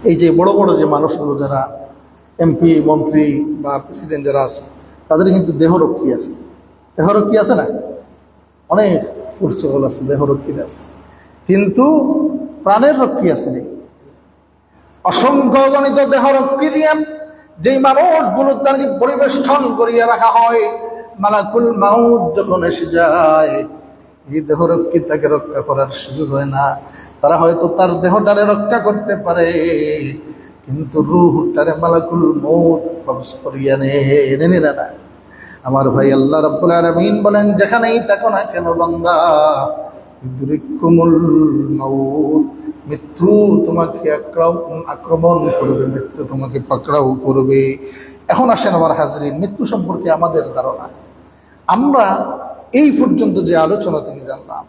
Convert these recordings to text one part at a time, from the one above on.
এই যে বড় বড় যে মানুষগুলো যারা এমপি মন্ত্রী বা প্রেসিডেন্ট যারা আছে তাদের কিন্তু দেহরক্ষী আছে। দেহরক্ষী আছে না, অনেক ফুটচল আছে, দেহরক্ষী আছে, কিন্তু প্রাণের রক্ষী আছে নেই। অসংখ্য গণিত দেহরক্ষী দিয়ে যেই মানুষগুলো তাকে পরিবেষ্টন করিয়া রাখা হয়, মালাকুল মাউত যখন এসে যায় এই দেহরক্ষী তাকে রক্ষা করার সুযোগ হয় না। তারা হয়তো তার দেহটারে রক্ষা করতে পারে, কিন্তু রূহটারে মালাকুল মউত কবজ করিয়া নেয় না। আমার ভাই আল্লাহ রাব্বুল আলামিন বলেন, যেখানেই থাকো না কেন বান্দা, ইদরিকুমুল মাউত, মৃত্যু তোমাকে আক্রমণ করবে, মৃত্যু তোমাকে পাকড়াও করবে। এখন আসেন আমার হাজরিন, মৃত্যু সম্পর্কে আমাদের ধারণা, আমরা এই পর্যন্ত যে আলোচনা থেকে জানলাম,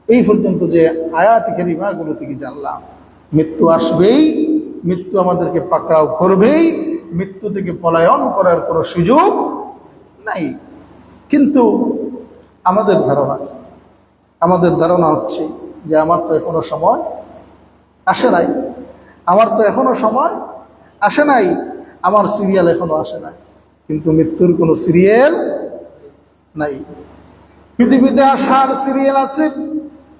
এই পর্যন্ত যে আয়াত কারিমাগুলো থেকে জানলাম, মৃত্যু আসবেই, মৃত্যু আমাদেরকে পাকড়াও করবেই, মৃত্যু থেকে পলায়ন করার কোনো সুযোগ নাই। কিন্তু আমাদের ধারণা হচ্ছে যে আমার তো এখনো সময় আসে নাই, আমার তো এখনো সময় আসে নাই, আমার সিরিয়াল এখনো আসে নাই। কিন্তু মৃত্যুর কোনো সিরিয়াল নাই। পৃথিবীতে আসার সিরিয়াল আছে,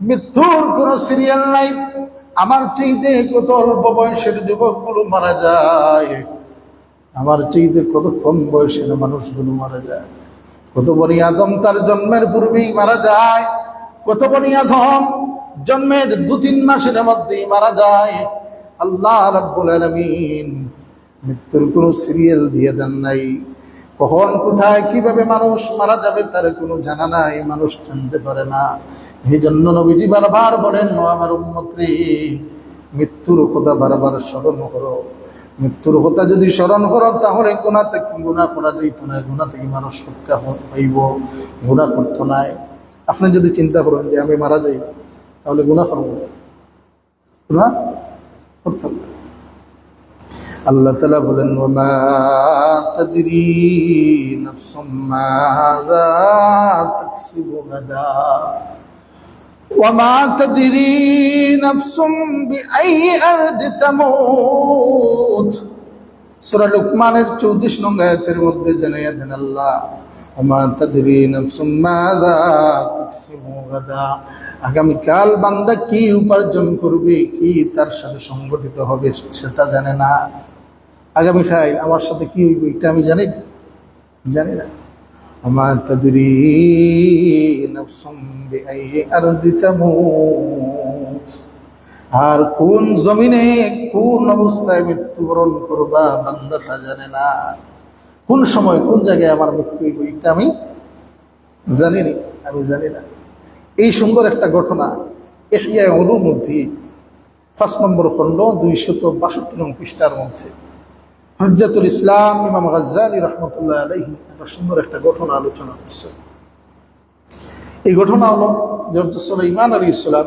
মৃত্যুর কোনো সিরিয়াল নাই। আমার চাইতে কত অল্প বয়সের যুবকগুলো মারা যায়, আমার চাইতে কত কম বয়সের মানুষগুলো মারা যায়। কত বনি আদম তার জন্মের পূর্বেই মারা যায়, কত বনি আদম জন্মের 2-3 মাসের মধ্যেই মারা যায়। আল্লাহ রাব্বুল আলামিন মৃত্যুর কোনো সিরিয়াল দিয়ে দেন নাই। কখন কোথায় কিভাবে মানুষ মারা যাবে তার কোনো জানা নাই, মানুষ জানতে পারে না। এই জন্য নবীজি বারবার বলেন, আমার উম্মতরে মৃত্যুর কথা বারবার স্মরণ করো। মৃত্যুর কথা যদি স্মরণ করো তাহলে গুনাহ করা যাইত না, গুনাহ থেকে মানুষ রক্ষা পাইব, গুনাহ করতো নাই। আপনি যদি চিন্তা করেন যে আমি মারা যাই, তাহলে গুনাহ করব, গুনাহ করতে হবে। আল্লাহ তাআলা বলেন, ওয়ামা তাদরি নাফসুম মাযা তাকসিবু গাদা ওয়ামা তাদরি নাফসুম বিআই আরদি তামুত। সূরা লুকমানের 34 নং আয়াতের মধ্যে জানাইয়া দেন আল্লাহ, ওয়ামা তাদরি নাফসুম মাযা তাকসিবু গাদা, আগামীকাল বান্দা কি উপার্জন করবে, কি তার সাথে সংগঠিত হবে সেটা জানে না। আগামীকাল আমার সাথে কি হইবে এটা আমি জানি না। ওমা তাদরি নাফসুম বিআই আরদি তামুত, আর কোন জমিনে কোন অবস্থায় মৃত্যুবরণ করবা বান্দা তা জানে না। কোন সময় কোন জায়গায় আমার মৃত্যু হইবে এটা আমি জানি না। এই সুন্দর একটা ঘটনা ইহয়া উলুমুদ্দিন 5 নম্বর খণ্ড 262 নং পৃষ্ঠার মধ্যে হুজ্জাতুল ইসলাম ইমাম গাজ্জালী রাহমাতুল্লাহ আলাইহি একটা সুন্দর একটা ঘটনা আলোচনা করছে। এই ঘটনা হলো যে হযরত সুলাইমান আলাইহিস সালাম,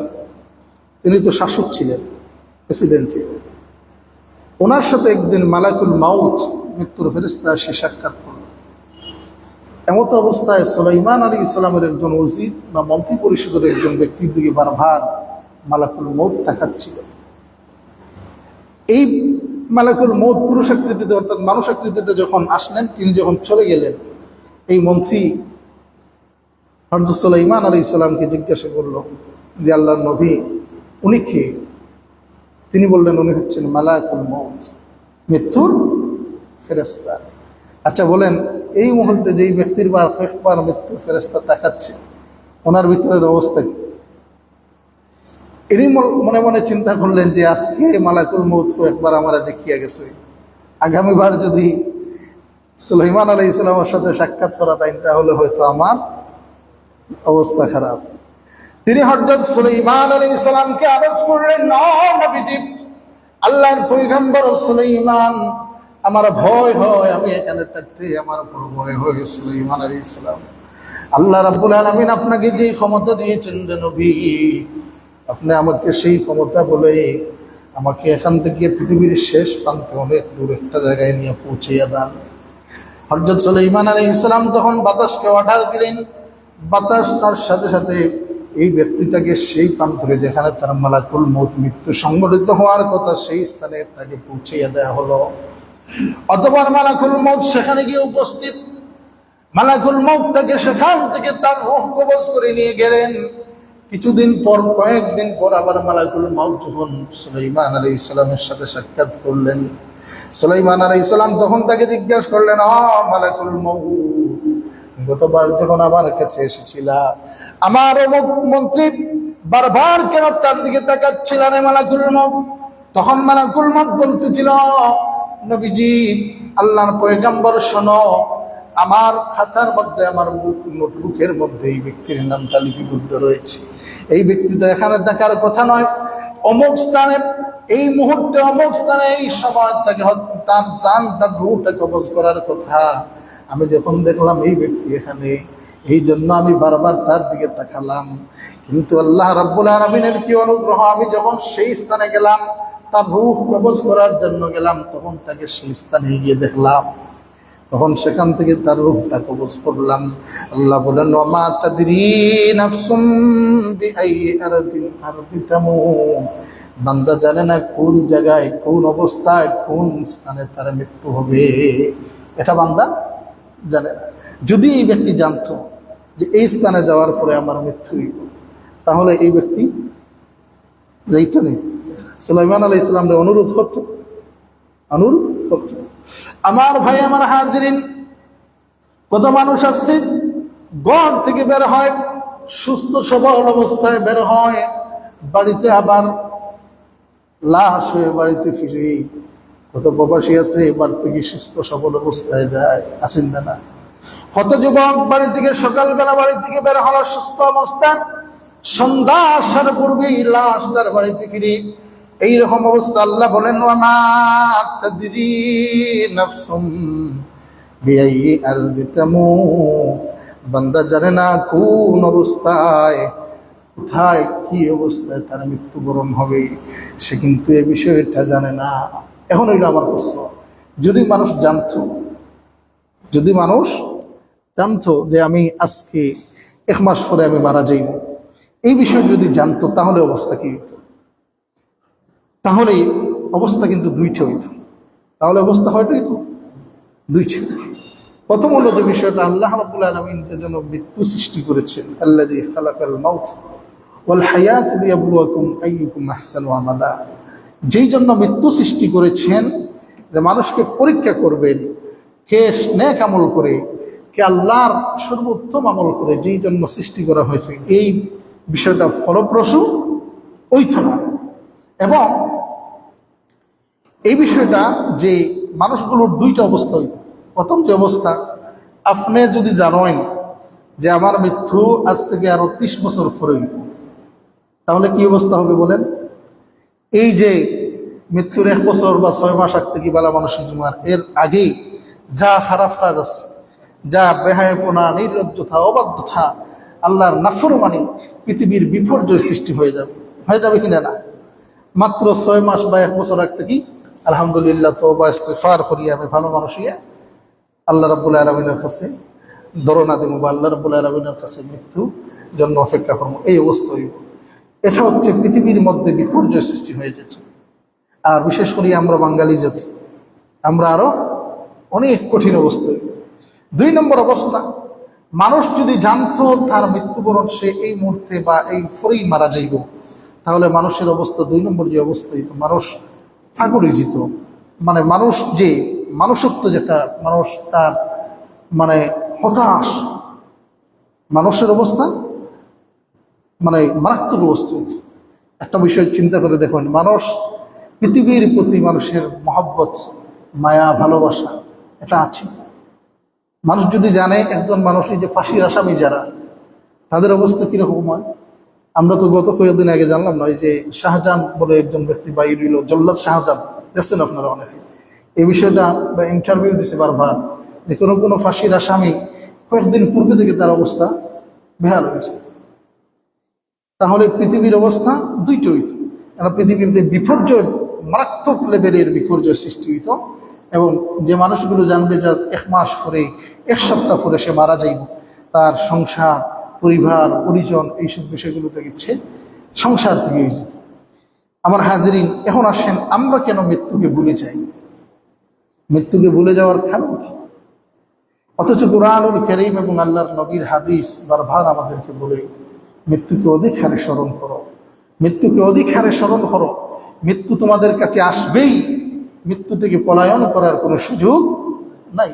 তিনি তো শাসক ছিলেন, প্রেসিডেন্ট ছিলেন। ওনার সাথে একদিন মালাকুল মাউত, মৃত্যুর ফেরেশতা এসে সাক্ষাৎ করল। এমত অবস্থায় সুলাইমান আলাইহিস সালামের একজন ওজির বা মন্ত্রী পরিষদের একজন ব্যক্তির দিকে বারবার মালাকুল মউত তাকাচ্ছিল। এই মালাকুল মউত পুরুষ আকৃতিতে অর্থাৎ মানুষ আকৃতিতে যখন আসলেন, তিনি যখন চলে গেলেন, এই মন্ত্রী হযরত সুলাইমান আলাইহিস সালামকে জিজ্ঞাসা করল যে আল্লাহর নবী উনি কে? তিনি বললেন, উনি হচ্ছেন মালাকুল মউত, মৃত্যুর ফেরেশতা। আচ্ছা বলেন, এই মুহূর্তে যেই ব্যক্তির বার মৃত্যুর ফেরেশতা তাকাচ্ছে, ওনার ভিতরের অবস্থা কি? ইনি মনে মনে চিন্তা করলেন যে আজকে মালাকুল মউত একবার আমরা দেখিয়া গেছে, আগামীবার যদি সুলাইমান আলাইহিস সালামের সাথে সাক্ষাৎ করা তাই তাহলে হয়তো আমার অবস্থা খারাপ। তিনি হযরত সুলাইমান আলাইহিস সালামকে আদেশ করলেন, নবীজি, আল্লাহর পয়গম্বর সুলাইমান, আমার ভয় হয়, আমি এখানে থাকতে আমার বড় ভয় হয়। সুলাইমান আলাইহিস সালাম, আল্লাহ রাব্বুল আলামিন আপনাকে যে ক্ষমতা দিয়েছেন রে নবী, আপনি আমাকে সেই ক্ষমতা বলে আমাকে এখান থেকে পৃথিবীর শেষ প্রান্তে অনেক দূর একটা জায়গায় নিয়ে পৌঁছিয়ে দেন। হযরত সুলাইমান আলাইহিস সালাম তখন বাতাসকে অর্ডার দিলেন, বাতাস তার সাথে সাথে এই ব্যক্তিটাকে সেই প্রান্তরে যেখানে তার মালাকুল মউত মৃত্যু সংঘটিত হওয়ার কথা সেই স্থানে তাকে পৌঁছিয়ে দেওয়া হলো। অতঃপর মালাকুল মউত সেখানে গিয়ে উপস্থিত। মালাকুল মউত তাকে সেখান থেকে তার রূহ কবজ করে নিয়ে গেলেন। কিছুদিন পর, কয়েকদিন পর আবার মালাকুল মউত যখন সুলাইমান আলাইহিস সালামের সাথে সাক্ষাৎ করলেন, সুলাইমান আলাইহিস সালাম তখন তাকে জিজ্ঞাসা করলেন, মালাকুল মউত, গতবার যখন আমার কাছে এসেছিলা আমার অমুক মন্ত্রী বারবার কেন তার দিকে তাকাচ্ছিল রে মালাকুল মউত? তখন মালাকুল মউত বলতেছিল, নবীজি, আল্লাহর পয়গম্বর শোনো, আমার খাতার মধ্যে, আমার নোটবুকের মধ্যে এই ব্যক্তির নামটা লিপিবদ্ধ রয়েছে। এই ব্যক্তি তো এখানে দেখার কথা নয়, অমুক স্থানে এই মুহূর্তে অমুক স্থানে এই সময় তাকে তার জান, তার রূহটা কবজ করার কথা। আমি যখন দেখলাম এই ব্যক্তি এখানে, এই জন্য আমি বারবার তার দিকে তাকালাম। কিন্তু আল্লাহ রাব্বুল আলামিনের কি অনুগ্রহ, আমি যখন সেই স্থানে গেলাম, তার রূহ কবজ করার জন্য গেলাম, তখন তাকে সেই স্থানে গিয়ে দেখলাম, তখন সেখান থেকে তার রূহটা কবজ করলাম। আল্লাহ বলেন, ওয়া মা তাদরি নাফসুম বিআইয়ি আরদিন তামুত। বান্দা জানে না কোন জায়গায়, কোন অবস্থায়, কোন স্থানে তার মৃত্যু হবে, এটা বান্দা জানে না। যদি এই ব্যক্তি জানতো যে এই স্থানে যাওয়ার পরে আমার মৃত্যু হইব, তাহলে এই ব্যক্তি যাইতো না, সুলাইমান আলাইহিস সালামের অনুরোধ করতো। আমার ভাই, আমার হাজিরিন, কত মানুষ আসছে, ঘর থেকে বের হয় সুস্থ সবল অবস্থায় বের হয়, বাড়িতে আবার লাশ হয়ে বাড়িতে ফিরে। কত প্রবাসী আছে বাড়ি থেকে সুস্থ সবল অবস্থায় যায়, আছেন না? কত যুবক বাড়ি থেকে সকালবেলা বাড়ি থেকে বের হলো সুস্থ অবস্থায়, সন্ধ্যা আসার পূর্বেই লাশ তার বাড়িতে ফিরে। এইরকম অবস্থা। আল্লাহ বলেন, ওয়া মা তাদরি নাফসুম বিআইয়ি আরদিন তামুত। বান্দা জানে না কোন অবস্থায়, কোথায়, কি অবস্থায় তার মৃত্যুবরণ হবে, সে কিন্তু এই বিষয়টা জানে না। এখন এটা আমার প্রশ্ন, যদি মানুষ জানতো যে আমি আজকে 1 মাস পরে আমি মারা যাইব, এই বিষয় যদি জানতো, তাহলে অবস্থা কি হইত? তাহলে অবস্থা কিন্তু দুইটা হইত। তাহলে অবস্থা হয়তো হইত দুইটা। প্রথম হলো যে বিষয়টা, আল্লাহ রাব্বুল আলামিন যে জন্য মৃত্যু সৃষ্টি করেছেন, আল্লাযী খালাকাল মাউত ওয়াল হায়াত লিয়াবলুয়াকুম আইয়ুকুম আহসানু আমালা। যেই জন্য মৃত্যু সৃষ্টি করেছেন, যে মানুষকে পরীক্ষা করবেন কে নেক আমল করে, কে আল্লাহর সর্বোত্তম আমল করে, যেই জন্য সৃষ্টি করা হয়েছে। এই বিষয়টা ফলপ্রসূ হইত না। এবং এই বিষয়টা যে মানুষগুলোর দুইটা অবস্থা হইত। প্রথম যে অবস্থা, আপনি যদি জানেন যে আমার মৃত্যু আজ থেকে আরো 30 বছর পরে, তাহলে কি অবস্থা হবে বলেন? এই যে মৃত্যুর 1 বছর বা 6 মাস আগ থেকে বালা মানুষের জুমার এর আগেই যা খারাপ কাজ আছে, যা বেহায়াপনা, নির্লজ্জতা, অবাধ্যতা, আল্লাহর নাফরমানি, পৃথিবীর বিপর্যয় সৃষ্টি হয়ে যাবে কিনা না? মাত্র 6 মাস বা 1 বছর আগ থেকে আলহামদুলিল্লাহ তওবা ইস্তিগফার করি আমি ভালো মানুষ হইয়া আল্লাহ রাব্বুল আলামিনের কাছে দরনা দেব, বা আল্লাহ রাব্বুল আলামিনের কাছে মৃত্যু জন্য অপেক্ষা করবো, এই অবস্থা হইব। এটা হচ্ছে পৃথিবীর মধ্যে বিপর্যয় সৃষ্টি হয়ে যাচ্ছে। আর বিশেষ করে আমরা বাঙালি জাতি, আমরা আরো অনেক কঠিন অবস্থা হইব। 2 নম্বর অবস্থা, মানুষ যদি জানতো তার মৃত্যুবরণ সে এই মুহূর্তে বা এই পরেই মারা যাইব, তাহলে মানুষের অবস্থা 2 নম্বর যে অবস্থা হইত, মানুষ পাগলে যেত। মানে মানুষ যে মানুষত্ব, যেটা মানুষ তার মানে হতাশ, মানুষের অবস্থা মানে মারাত্মক অবস্থা হইত। একটা বিষয় চিন্তা করে দেখুন, মানুষ পৃথিবীর প্রতি মানুষের মহব্বত, মায়া, ভালোবাসা এটা আছে। মানুষ যদি জানে একজন মানুষ, এই যে ফাঁসির আসামি যারা, তাদের অবস্থা কিরকম হয়, আমরা তো গত কয়েকদিন আগে জানলাম না, এই যে শাহজাহান বলে একজন ব্যক্তি বাইরে হইল, জল্লাদ শাহজাহান, দেখছেন আপনারা অনেকে, এই বিষয়টা বা ইন্টারভিউ দিচ্ছে বারবার, যে কোনো ফাঁসির আসামি কয়েকদিন পূর্বে থেকে তার অবস্থা বেহাল হয়েছে। তাহলে পৃথিবীর অবস্থা দুইটা হইত। পৃথিবীতে বিপর্যয়, মারাত্মক লেভেলের বিপর্যয় সৃষ্টি হইত। এবং যে মানুষগুলো জানবে যে 1 মাস পরে, 1 সপ্তাহ পরে সে মারা যাইব, তার সংসার পরিবার পরিজন এইসব বিষয়গুলোতে গেছে, সংসার থেকে গেছে। আমার হাজিরিন, এখন আসেন আমরা কেন মৃত্যুকে ভুলে যাই? মৃত্যুকে ভুলে যাওয়ার কারণ কি? অথচ কুরআনুল কারীম এবং আল্লাহর নবীর হাদিস বারবার আমাদেরকে বলে মৃত্যুকে অধিক হারে স্মরণ করো, মৃত্যুকে অধিক হারে স্মরণ করো। মৃত্যু তোমাদের কাছে আসবেই, মৃত্যু থেকে পলায়ন করার কোনো সুযোগ নাই।